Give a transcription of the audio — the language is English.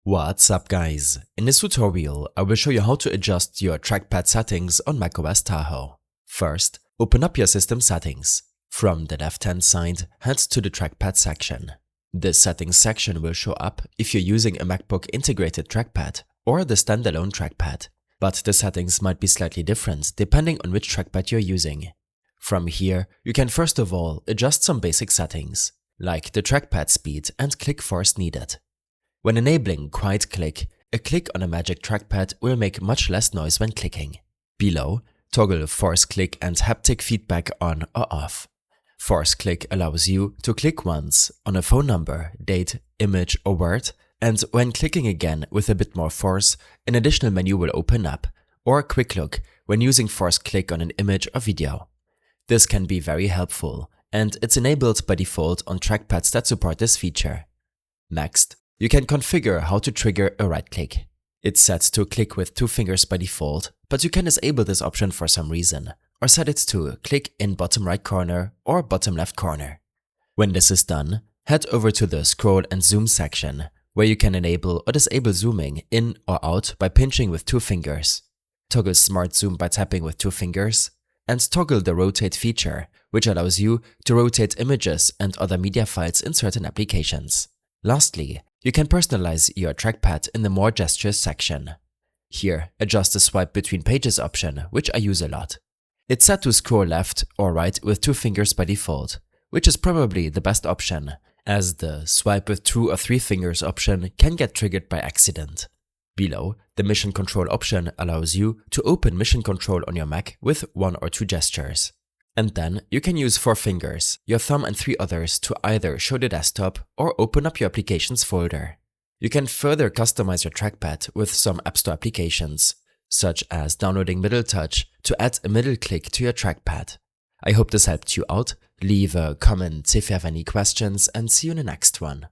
What's up guys? In this tutorial, I will show you how to adjust your trackpad settings on macOS Tahoe. First, open up your system settings. From the left-hand side, head to the trackpad section. This settings section will show up if you're using a MacBook integrated trackpad or the standalone trackpad, but the settings might be slightly different depending on which trackpad you're using. From here, you can first of all adjust some basic settings, like the trackpad speed and click force needed. When enabling quiet click, a click on a magic trackpad will make much less noise when clicking. Below, toggle force click and haptic feedback on or off. Force click allows you to click once on a phone number, date, image or word, and when clicking again with a bit more force, an additional menu will open up, or quick look when using force click on an image or video. This can be very helpful, and it's enabled by default on trackpads that support this feature. Next, you can configure how to trigger a right click. It's set to click with 2 fingers by default, but you can disable this option for some reason, or set it to click in bottom right corner or bottom left corner. When this is done, head over to the scroll and zoom section, where you can enable or disable zooming in or out by pinching with 2 fingers. Toggle smart zoom by tapping with 2 fingers, and toggle the rotate feature, which allows you to rotate images and other media files in certain applications. Lastly, you can personalize your trackpad in the More Gestures section. Here, adjust the swipe between pages option, which I use a lot. It's set to scroll left or right with 2 fingers by default, which is probably the best option, as the swipe with 2 or 3 fingers option can get triggered by accident. Below, the Mission Control option allows you to open Mission Control on your Mac with 1 or 2 gestures. And then you can use 4 fingers, your thumb and 3 others to either show the desktop or open up your applications folder. You can further customize your trackpad with some App Store applications, such as downloading Middle Touch to add a middle click to your trackpad. I hope this helped you out. Leave a comment if you have any questions and see you in the next one.